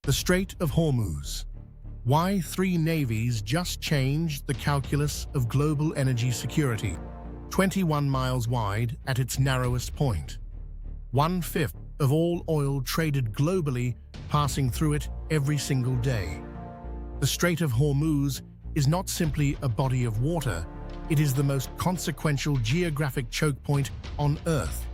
The Strait of Hormuz. Why three navies just changed the calculus of global energy security. 21 miles wide at its narrowest point. 1/5 of all oil traded globally passing through it every single day. The Strait of Hormuz is not simply a body of water, it is the most consequential geographic choke point on Earth,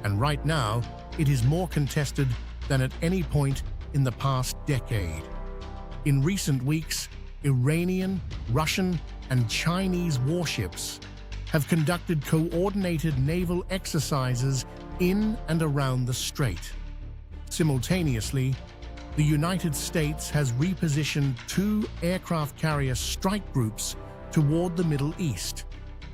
and right now it is more contested than at any point in the past decade. In recent weeks, Iranian, Russian, and Chinese warships have conducted coordinated naval exercises in and around the strait. Simultaneously, the United States has repositioned two aircraft carrier strike groups toward the Middle East,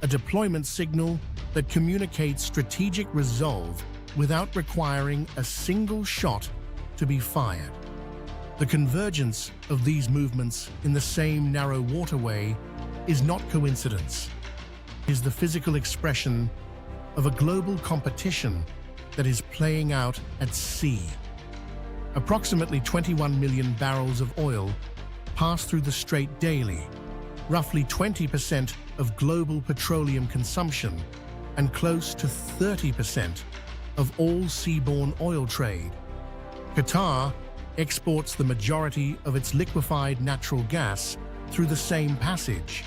a deployment signal that communicates strategic resolve without requiring a single shot to be fired. The convergence of these movements in the same narrow waterway is not coincidence. It is the physical expression of a global competition that is playing out at sea. Approximately 21 million barrels of oil pass through the strait daily, roughly 20% of global petroleum consumption and close to 30% of all seaborne oil trade. Qatar exports the majority of its liquefied natural gas through the same passage.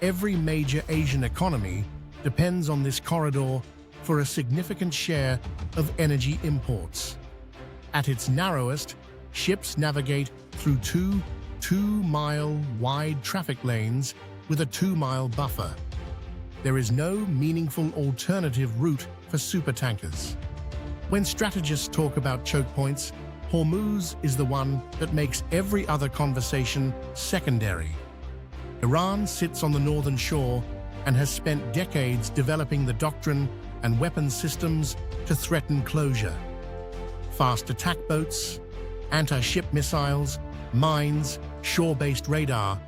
Every major Asian economy depends on this corridor for a significant share of energy imports. At its narrowest, ships navigate through two 2-mile wide traffic lanes with a 2-mile buffer. There is no meaningful alternative route for supertankers. When strategists talk about choke points, Hormuz is the one that makes every other conversation secondary. Iran sits on the northern shore and has spent decades developing the doctrine and weapons systems to threaten closure. Fast attack boats, anti-ship missiles, mines, shore-based radar,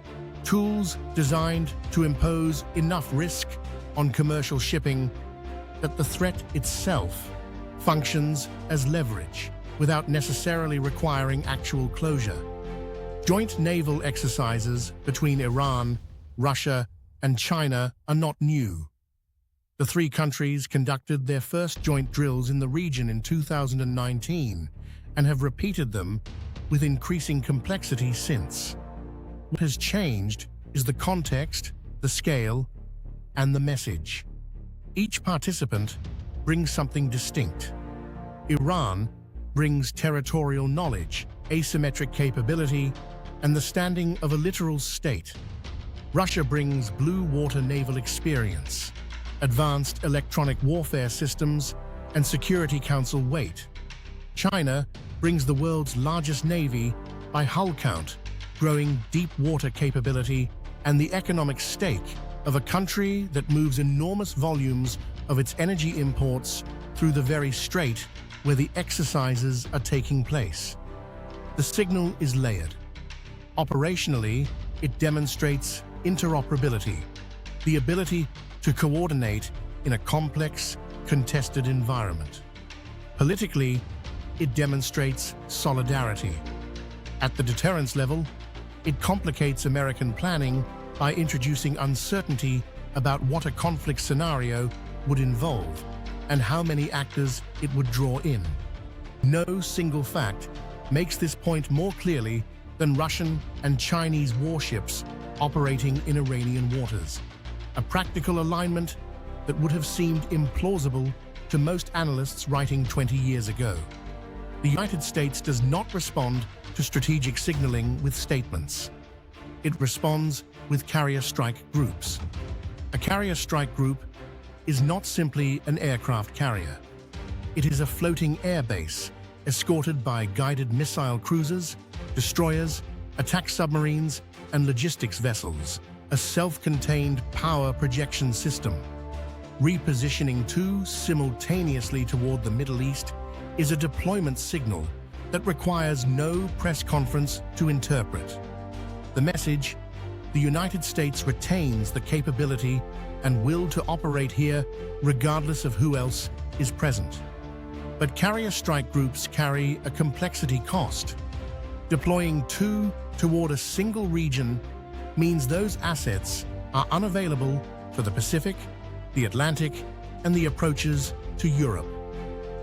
tools designed to impose enough risk on commercial shipping that the threat itself functions as leverage without necessarily requiring actual closure. Joint naval exercises between Iran, Russia, and China are not new. The three countries conducted their first joint drills in the region in 2019 and have repeated them with increasing complexity since. What has changed is the context, the scale, and the message. Each participant brings something distinct. Iran brings territorial knowledge, asymmetric capability, and the standing of a literal state. Russia brings blue water naval experience, advanced electronic warfare systems, and Security Council weight. China brings the world's largest navy by hull count, growing deep water capability, and the economic stake of a country that moves enormous volumes of its energy imports through the very strait where the exercises are taking place. The signal is layered. Operationally, it demonstrates interoperability, the ability to coordinate in a complex, contested environment. Politically, it demonstrates solidarity. At the deterrence level, it complicates American planning by introducing uncertainty about what a conflict scenario would involve and how many actors it would draw in. No single fact makes this point more clearly than Russian and Chinese warships operating in Iranian waters, a practical alignment that would have seemed implausible to most analysts writing 20 years ago. The United States does not respond to strategic signaling with statements. It responds with carrier strike groups. A carrier strike group is not simply an aircraft carrier. It is a floating air base escorted by guided missile cruisers, destroyers, attack submarines, and logistics vessels, a self-contained power projection system. Repositioning two simultaneously toward the Middle East is a deployment signal that requires no press conference to interpret. The message: the United States retains the capability and will to operate here regardless of who else is present. But carrier strike groups carry a complexity cost. Deploying two toward a single region means those assets are unavailable for the Pacific, the Atlantic, and the approaches to Europe.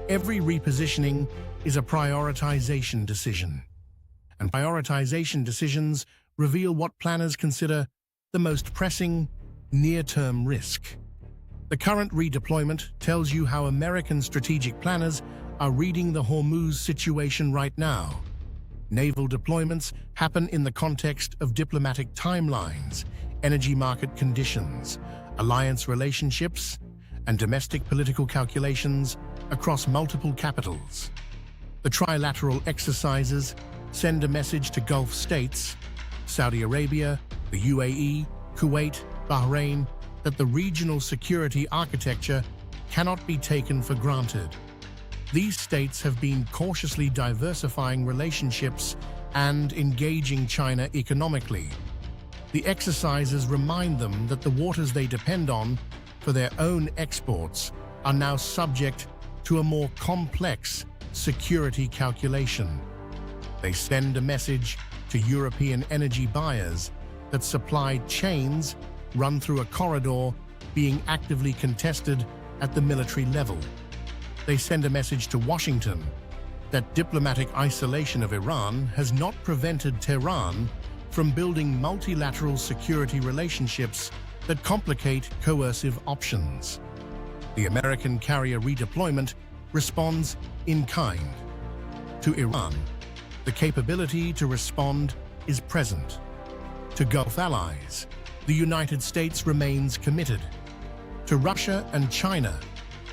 Every repositioning is a prioritization decision, and prioritization decisions reveal what planners consider the most pressing near-term risk. The current redeployment tells you how American strategic planners are reading the Hormuz situation right now. Naval deployments happen in the context of diplomatic timelines, energy market conditions, alliance relationships, and domestic political calculations across multiple capitals. The trilateral exercises send a message to Gulf states, Saudi Arabia, the UAE, Kuwait, Bahrain, that the regional security architecture cannot be taken for granted. These states have been cautiously diversifying relationships and engaging China economically. The exercises remind them that the waters they depend on for their own exports are now subject to a more complex security calculation. They send a message to European energy buyers that supply chains run through a corridor being actively contested at the military level. They send a message to Washington that diplomatic isolation of Iran has not prevented Tehran from building multilateral security relationships that complicate coercive options. The American carrier redeployment responds in kind. To Iran, the capability to respond is present. To Gulf allies, the United States remains committed. To Russia and China,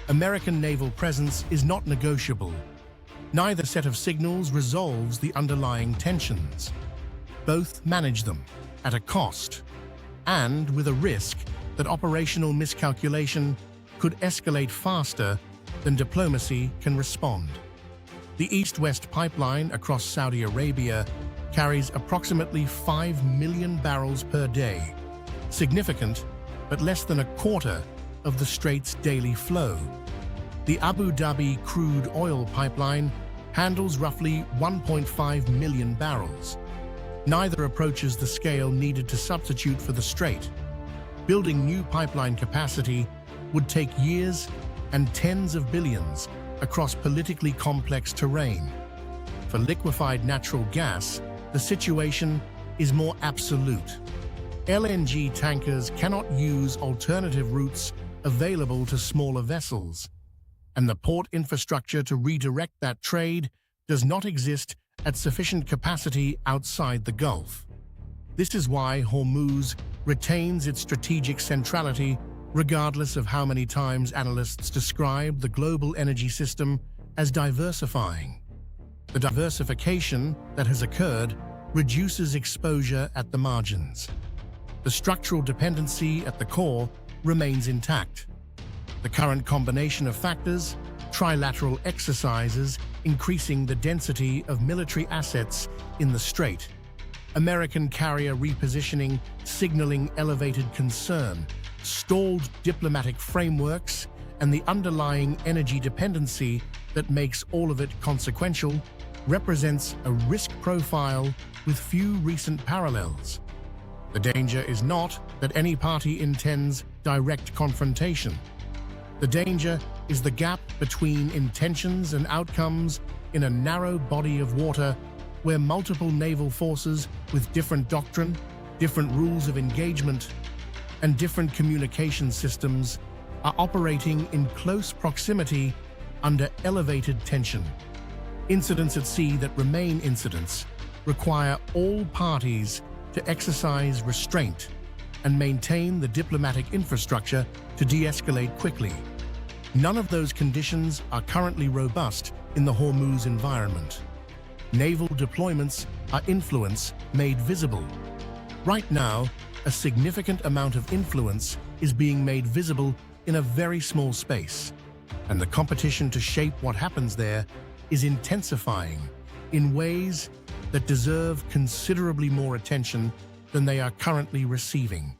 American naval presence is not negotiable. Neither set of signals resolves the underlying tensions. Both manage them at a cost and with a risk that operational miscalculation could escalate faster than diplomacy can respond. The East-West pipeline across Saudi Arabia carries approximately 5 million barrels per day, significant but less than a quarter of the Strait's daily flow. The Abu Dhabi crude oil pipeline handles roughly 1.5 million barrels. Neither approaches the scale needed to substitute for the Strait. Building new pipeline capacity would take years and tens of billions across politically complex terrain. For liquefied natural gas, the situation is more absolute. LNG tankers cannot use alternative routes available to smaller vessels, and the port infrastructure to redirect that trade does not exist at sufficient capacity outside the Gulf. This is why Hormuz retains its strategic centrality regardless of how many times analysts describe the global energy system as diversifying. The diversification that has occurred reduces exposure at the margins. The structural dependency at the core remains intact. The current combination of factors, trilateral exercises increasing the density of military assets in the Strait, American carrier repositioning signaling elevated concern, stalled diplomatic frameworks, and the underlying energy dependency that makes all of it consequential, represents a risk profile with few recent parallels. The danger is not that any party intends direct confrontation. The danger is the gap between intentions and outcomes in a narrow body of water where multiple naval forces with different doctrine, different rules of engagement, and different communication systems are operating in close proximity under elevated tension. Incidents at sea that remain incidents require all parties to exercise restraint and maintain the diplomatic infrastructure to de-escalate quickly. None of those conditions are currently robust in the Hormuz environment. Naval deployments are influence made visible. Right now, a significant amount of influence is being made visible in a very small space, and the competition to shape what happens there is intensifying in ways that deserve considerably more attention than they are currently receiving.